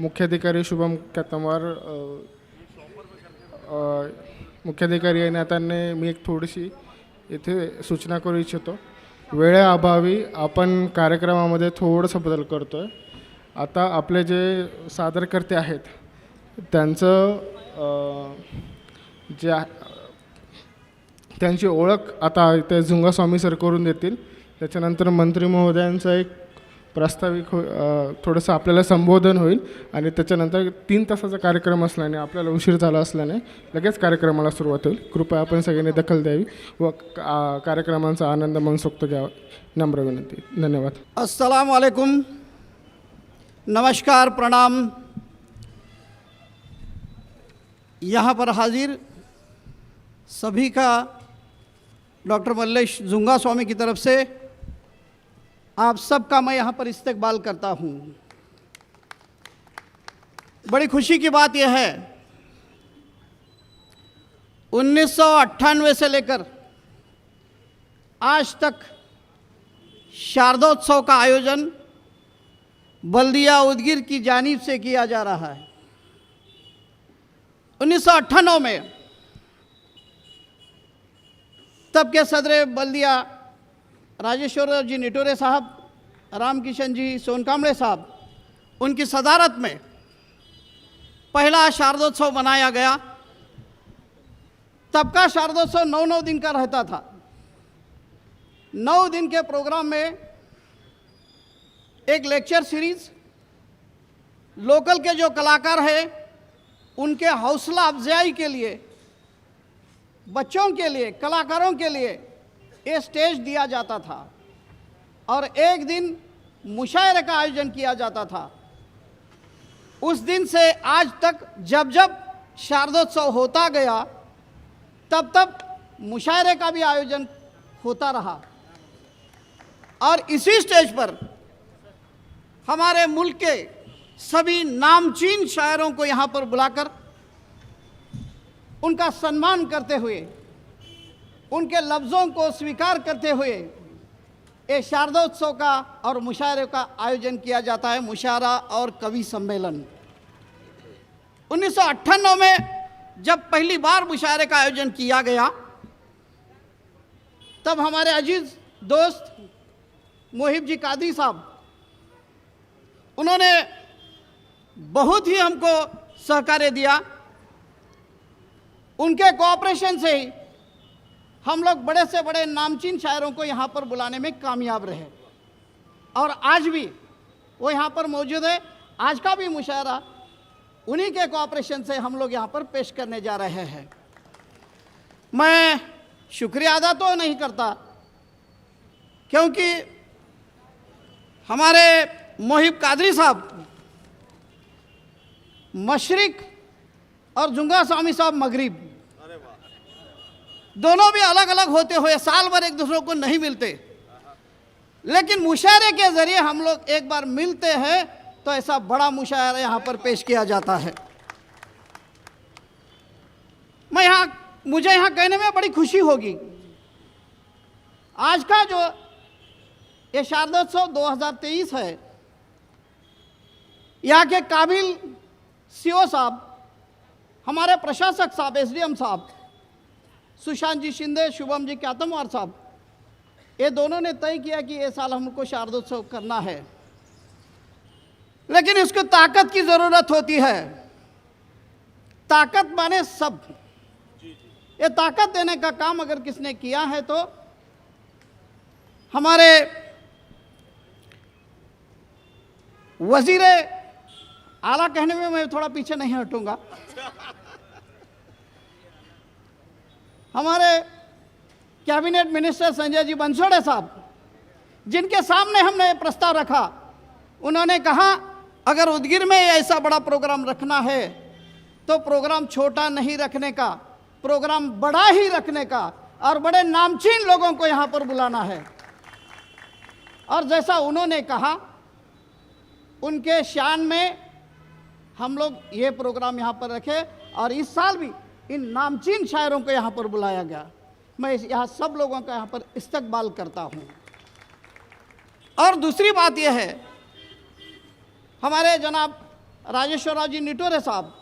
मुख्याधिकारी शुभम कॅतमवार, मुख्याधिकारी या नात्याने मी एक थोडीशी इथे सूचना करू इच्छितो. वेळेअभावी आपण कार्यक्रमामध्ये थोडंसं बदल करतो आहे. आता आपले जे सादरकर्ते आहेत त्यांचं त्यांची ओळख आता इथे झुंगास्वामी सर करून देतील. त्याच्यानंतर मंत्री महोदयांचा एक प्रास्ताविक थोडंसं आपल्याला संबोधन होईल आणि त्याच्यानंतर 3 तासाचा कार्यक्रम असल्याने आपल्याला उशीर झाला असल्याने लगेच कार्यक्रमाला सुरुवात होईल. कृपया आपण सगळ्यांनी दखल द्यावी व कार्यक्रमांचा आनंद मनसोक्त घ्यावा. नम्र विनंती. धन्यवाद. अस्सलाम वालेकुम, नमस्कार, प्रणाम. यहाँ पर हाजिर सभी का डॉक्टर मल्लेश झुंगास्वामी की तरफ से आप सबका मैं यहाँ पर इस्तकबाल करता हूँ. बड़ी खुशी की बात यह है 1998 से लेकर आज तक शारदोत्सव का आयोजन बल्दिया उदगीर की जानिब से किया जा रहा है. 1998 में तब के सदर बल्दिया राजेश्वर जी निटोरे साहब, रामकिशन जी सोनकामड़े साहब, उनकी सदारत में पहला शारदोत्सव मनाया गया. तब का शारदोत्सव 9 दिन का रहता था. 9 दिन के प्रोग्राम में एक लेक्चर सीरीज, लोकल के जो कलाकार हैं उनके हौसला अफजाई के लिए, बच्चों के लिए, कलाकारों के लिए ये स्टेज दिया जाता था और एक दिन मुशायरे का आयोजन किया जाता था. उस दिन से आज तक जब जब शारदोत्सव होता गया तब तब मुशायरे का भी आयोजन होता रहा और इसी स्टेज पर हमारे मुल्क के सभी नामचीन शायरों को यहाँ पर बुलाकर उनका सम्मान करते हुए, उनके लफ्ज़ों को स्वीकार करते हुए ये शारदोत्सव का और मुशायरे का आयोजन किया जाता है. मुशायरा और कवि सम्मेलन 1998 में जब पहली बार मुशायरे का आयोजन किया गया तब हमारे अजीज दोस्त मोहिब जी कादरी साहब, उन्होंने बहुत ही हमको सहकार्य दिया. उनके कोऑपरेशन से ही हम लोग बड़े से बड़े नामचीन शायरों को यहाँ पर बुलाने में कामयाब रहे और आज भी वो यहाँ पर मौजूद है. आज का भी मुशायरा उन्हीं के कोऑपरेशन से हम लोग यहाँ पर पेश करने जा रहे हैं. मैं शुक्रिया अदा तो नहीं करता क्योंकि हमारे मोहिब कादरी साहब मशरिक और झुंगास्वामी साहब मगरिब, दोनों भी अलग अलग होते हुए साल भर एक दूसरे को नहीं मिलते, लेकिन मुशायरे के ज़रिए हम लोग एक बार मिलते हैं तो ऐसा बड़ा मुशायरा यहाँ पर पेश किया जाता है. मुझे यहाँ कहने में बड़ी खुशी होगी. आज का जो ये शारदोत्सव 2023 है, यहाँ के काबिल सीओ साहब, हमारे प्रशासक साहब, एसडीएम साहब, सुशांत जी शिंदे, शुभम जी कॅतमवार साहब, ये दोनों ने तय किया कि ये साल हमको शारदोत्सव करना है. लेकिन इसको ताकत की ज़रूरत होती है. ताकत माने सब. ये ताकत देने का काम अगर किसने किया है तो हमारे वजीर आला, कहने में मैं थोड़ा पीछे नहीं हटूंगा, हमारे कैबिनेट मिनिस्टर संजय जी बंसोड़े साहब, जिनके सामने हमने प्रस्ताव रखा, उन्होंने कहा अगर उदगीर में ऐसा बड़ा प्रोग्राम रखना है तो प्रोग्राम छोटा नहीं रखने का, प्रोग्राम बड़ा ही रखने का और बड़े नामचीन लोगों को यहाँ पर बुलाना है. और जैसा उन्होंने कहा उनके शान में हम लोग ये प्रोग्राम यहाँ पर रखे और इस साल भी इन नामचीन शायरों को यहाँ पर बुलाया गया. मैं यहाँ सब लोगों का यहाँ पर इस्तकबाल करता हूँ. और दूसरी बात यह है, हमारे जनाब राजेश्वर जी निटोरे साहब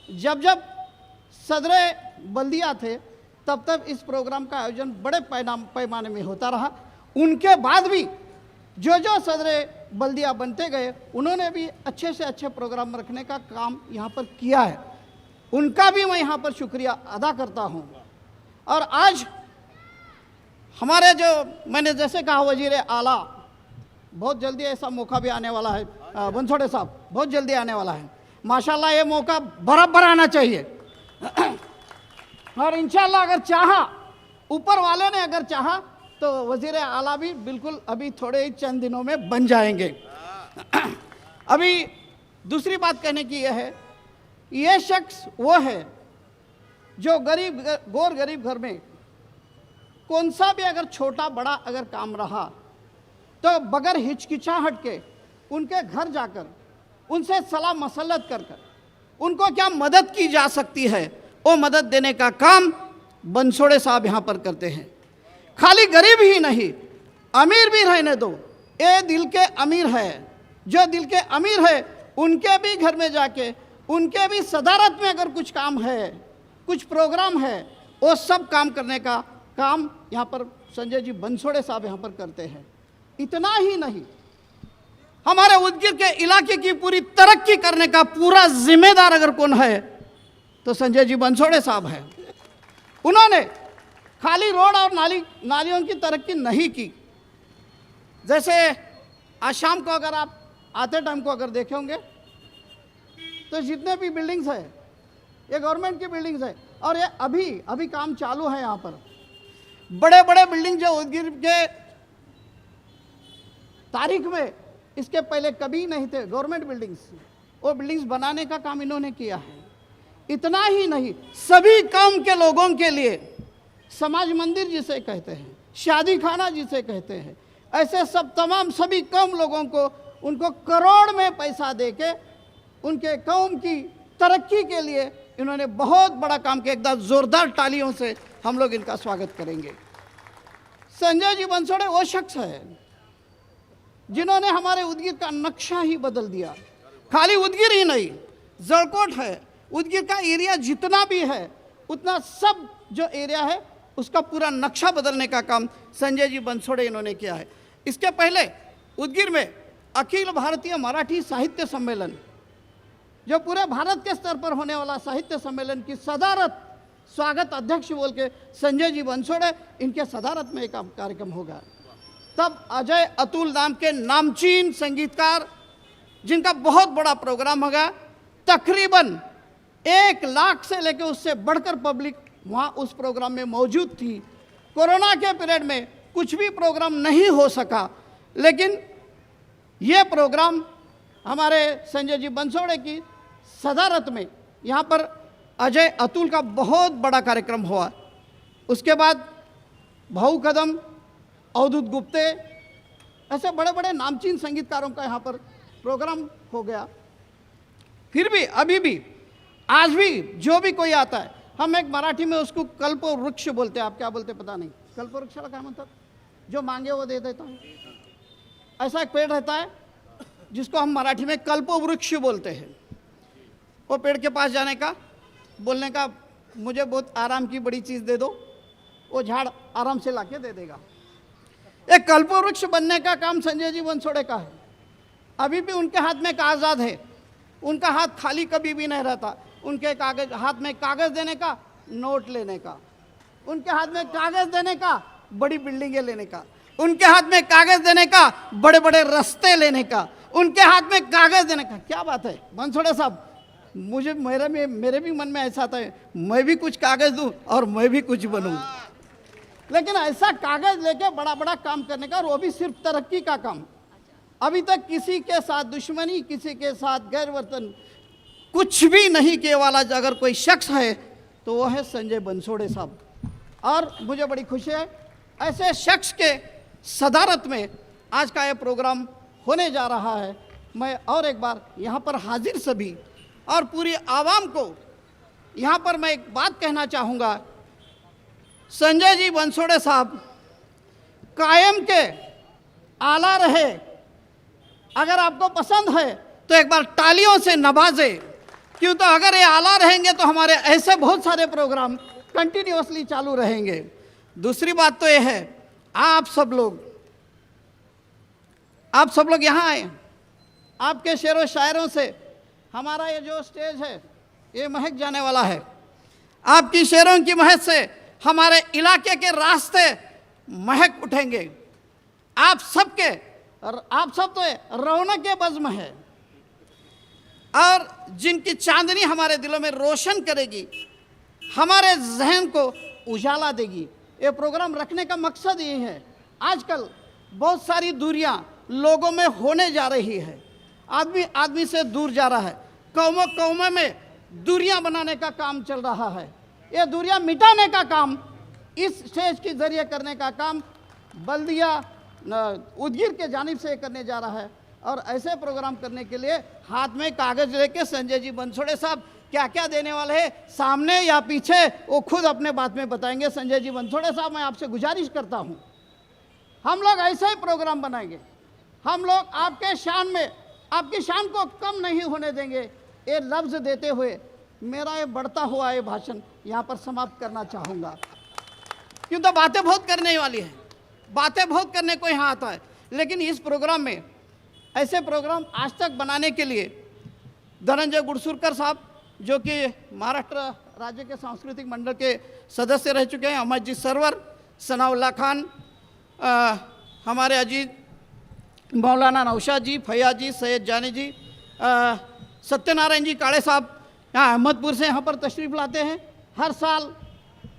जब जब सदरे बल्दिया थे तब तब इस प्रोग्राम का आयोजन बड़े पैमाने में होता रहा। उनके बाद भी जो सदरे बल्दिया बनते गए उन्होंने भी अच्छे से अच्छे प्रोग्राम रखने का काम यहाँ पर किया है। उनका भी मैं यहाँ पर शुक्रिया अदा करता हूँ। और आज हमारे जो मैंने जैसे कहा वजीर आला, बहुत जल्दी ऐसा मौका भी आने वाला है, बनसोड़े साहब बहुत जल्दी आने वाला है। माशाल्लाह ये मौका बराबर आना चाहिए और इंशाल्लाह अगर चाहा, ऊपर वाले ने अगर चाहा तो वजीर आला भी बिल्कुल अभी थोड़े ही चंद दिनों में बन जाएंगे। अभी दूसरी बात कहने की यह है, ये शख्स वो है जो गौर गरीब घर में कौन सा भी अगर छोटा बड़ा अगर काम रहा तो बगैर हिचकिचाहट के उनके घर जाकर उनसे सलाह मसलत कर उनको क्या मदद की जा सकती है वो मदद देने का काम बनसोड़े साहब यहाँ पर करते हैं। खाली गरीब ही नहीं, अमीर भी रहने दो, ये दिल के अमीर है, जो दिल के अमीर है उनके भी घर में जाके उनके भी सदारत में अगर कुछ काम है, कुछ प्रोग्राम है, वो सब काम करने का काम यहाँ पर संजय जी बनसोड़े साहब यहाँ पर करते हैं। इतना ही नहीं, हमारे उदगीर के इलाके की पूरी तरक्की करने का पूरा जिम्मेदार अगर कौन है तो संजय जी बनसोड़े साहब हैं। उन्होंने खाली रोड और नालियों की तरक्की नहीं की। जैसे आज शाम को अगर आप आते टाइम को अगर देखे होंगे तो जितने भी बिल्डिंग्स है ये गवर्नमेंट की बिल्डिंग्स है और ये अभी काम चालू है। यहाँ पर बड़े बड़े बिल्डिंग जो उदगीर के तारीख में इसके पहले कभी नहीं थे, गवर्नमेंट बिल्डिंग्स, वो बिल्डिंग्स बनाने का काम इन्होंने किया है। इतना ही नहीं, सभी काम के लोगों के लिए समाज मंदिर जिसे कहते हैं, शादी खाना जिसे कहते हैं, ऐसे सब तमाम सभी कौम लोगों को उनको करोड़ में पैसा देके उनके कौम की तरक्की के लिए इन्होंने बहुत बड़ा काम किया। एकदम जोरदार तालियों से हम लोग इनका स्वागत करेंगे। संजय जी बनसोड़े वो शख्स है जिन्होंने हमारे उदगीर का नक्शा ही बदल दिया। खाली उदगीर ही नहीं, जड़कोट है, उदगीर का एरिया जितना भी है उतना सब जो एरिया है उसका पूरा नक्शा बदलने का काम संजय जी बनसोड़े इन्होंने किया है। इसके पहले उदगीर में अखिल भारतीय मराठी साहित्य सम्मेलन, जो पूरे भारत के स्तर पर होने वाला साहित्य सम्मेलन की सदारत स्वागत अध्यक्ष बोल के संजय जी बनसोड़े, इनके सदारत में एक कार्यक्रम होगा। तब अजय अतुल नाम के नामचीन संगीतकार जिनका बहुत बड़ा प्रोग्राम होगा, तकरीबन 1 लाख से लेकर उससे बढ़कर पब्लिक वहाँ उस प्रोग्राम में मौजूद थी। कोरोना के पीरियड में कुछ भी प्रोग्राम नहीं हो सका, लेकिन ये प्रोग्राम हमारे संजय जी बनसोड़े की सदारत में यहाँ पर अजय अतुल का बहुत बड़ा कार्यक्रम हुआ। उसके बाद भाऊ कदम, अवधूत गुप्ते, ऐसे बड़े बड़े नामचीन संगीतकारों का यहाँ पर प्रोग्राम हो गया। फिर भी अभी भी आज भी जो भी कोई आता है, हम एक मराठी में उसको कल्प वृक्ष बोलते हैं, आप क्या बोलते पता नहीं, कल्प वृक्षाला काय म्हणतात, जो मांगे वो दे देता है। ऐसा एक पेड़ रहता है जिसको हम मराठी में कल्प वृक्ष बोलते हैं। वो पेड़ के पास जाने का, बोलने का मुझे बहुत आराम की बड़ी चीज़ दे दो, वो झाड़ आराम से लाके दे देगा। एक कल्पवृक्ष बनने का काम संजय जी बनसोड़े का है। अभी भी उनके हाथ में कागजात है, उनका हाथ खाली कभी भी नहीं रहता। उनके हाथ में कागज देने का, नोट लेने का, उनके हाथ में कागज देने का, बड़ी बिल्डिंगें लेने का, उनके हाथ में कागज देने का, बड़े बड़े रास्ते लेने का, उनके हाथ में कागज देने का। क्या बात है बनसोड़े साहब, मुझे मेरे भी मन में ऐसा था मैं भी कुछ कागज दूं और मैं भी कुछ बनूं, लेकिन ऐसा कागज लेके बड़ा बड़ा काम करने का, और वो भी सिर्फ तरक्की का काम। अभी तक किसी के साथ दुश्मनी, किसी के साथ गैरवर्तन कुछ भी नहीं किए वाला अगर कोई शख्स है तो वो है संजय बनसोड़े साहब। और मुझे बड़ी खुशी है ऐसे शख्स के सदारत में आज का ये प्रोग्राम होने जा रहा है। मैं और एक बार यहाँ पर हाजिर सभी और पूरी आवाम को यहाँ पर मैं एक बात कहना चाहूँगा, संजय जी बनसोड़े साहब कायम के आला रहे। अगर आपको पसंद है तो एक बार तालियों से नवाजे, क्यों तो अगर ये आला रहेंगे तो हमारे ऐसे बहुत सारे प्रोग्राम कंटिन्यूअसली चालू रहेंगे। दूसरी बात तो ये है, आप सब लोग यहाँ आए, आपके शेरों शायरों से हमारा ये जो स्टेज है ये महक जाने वाला है। आपकी शेरों की महक से हमारे इलाके के रास्ते महक उठेंगे। आप सब तो रौनक के बज़्म है और जिनकी चांदनी हमारे दिलों में रोशन करेगी, हमारे जहन को उजाला देगी। ये प्रोग्राम रखने का मकसद यही है। आजकल बहुत सारी दूरियां लोगों में होने जा रही है, आदमी आदमी से दूर जा रहा है, कौमों में दूरियां बनाने का काम चल रहा है। ये दूरियां मिटाने का काम इस स्टेज के जरिए करने का काम बल्दिया उदगीर के जानिब से करने जा रहा है। और ऐसे प्रोग्राम करने के लिए हाथ में कागज लेके संजय जी बनसोड़े साहब क्या क्या देने वाले हैं, सामने या पीछे, वो खुद अपने बात में बताएंगे। संजय जी बनसोड़े साहब, मैं आपसे गुजारिश करता हूं, हम लोग ऐसे ही प्रोग्राम बनाएंगे। हम लोग आपके शान में, आपकी शान को कम नहीं होने देंगे। ये लफ्ज़ देते हुए मेरा ये बढ़ता हुआ ये भाषण यहाँ पर समाप्त करना चाहूँगा, क्यों तो बातें बहुत करने वाली है, बातें बहुत करने को यहाँ आता है। लेकिन इस प्रोग्राम में, ऐसे प्रोग्राम आज तक बनाने के लिए धनंजय गुड़सुरकर साहब, जो कि महाराष्ट्र राज्य के सांस्कृतिक मंडल के सदस्य रह चुके हैं, अहमदजी सरवर, सनाउल्ला खान, हमारे अजीत मौलाना नौशाद जी, फैयाज जी, सैयद जानी जी, सत्यनारायण जी काळे साहब यहाँ अहमदपुर से यहाँ पर तशरीफ़ लाते हैं। हर साल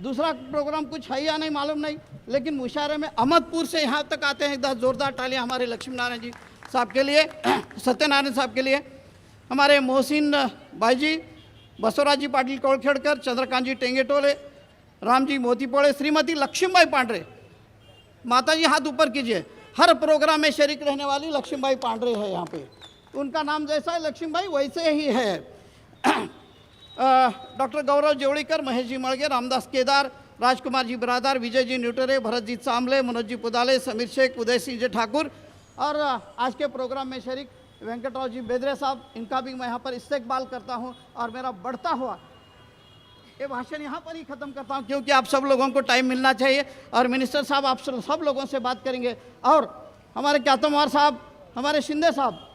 दूसरा प्रोग्राम कुछ है या नहीं मालूम नहीं, लेकिन मुशायरे में अहमदपुर से यहाँ तक आते हैं। 10 जोरदार तालियां हमारे लक्ष्मी नारायण जी साहब के लिए, सत्यनारायण साहब के लिए, हमारे मोहसिन भाई जी, बसवराज जी पाटिल कोळखेडकर, चंद्रकांत जी टेंगेटोले, राम जी मोतीपोळे, श्रीमती लक्ष्मीबाई पांडरे, माता जी हाथ ऊपर कीजिए। हर प्रोग्राम में शरीक रहने वाली लक्ष्मीबाई पांडरे है यहाँ पे, उनका नाम जैसा है लक्ष्मीबाई वैसे ही है। डॉक्टर गौरव जेवड़ीकर, महेश जी मळगे, रामदास केदार, राजकुमार जी बरादार, विजय जी न्यूटरे, भरत जी चांबले, मनोज जी पुदाले, समीर शेख, उदय सिंह जी ठाकुर और आज के प्रोग्राम में शरीक वेंकटराव जी बेदरे साहब, इनका भी मैं यहाँ पर इस्तेकबाल करता हूँ। और मेरा बढ़ता हुआ ये भाषण यहाँ पर ही ख़त्म करता हूँ, क्योंकि आप सब लोगों को टाइम मिलना चाहिए। और मिनिस्टर साहब आप सब लोगों से बात करेंगे, और हमारे क्यातमवार साहब, हमारे शिंदे साहब,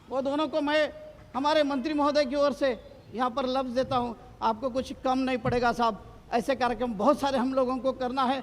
वो दोनों को मैं हमारे मंत्री महोदय की ओर से यहाँ पर लफ्ज़ देता हूँ। आपको कुछ कम नहीं पड़ेगा साहब, ऐसे कार्यक्रम बहुत सारे हम लोगों को करना है।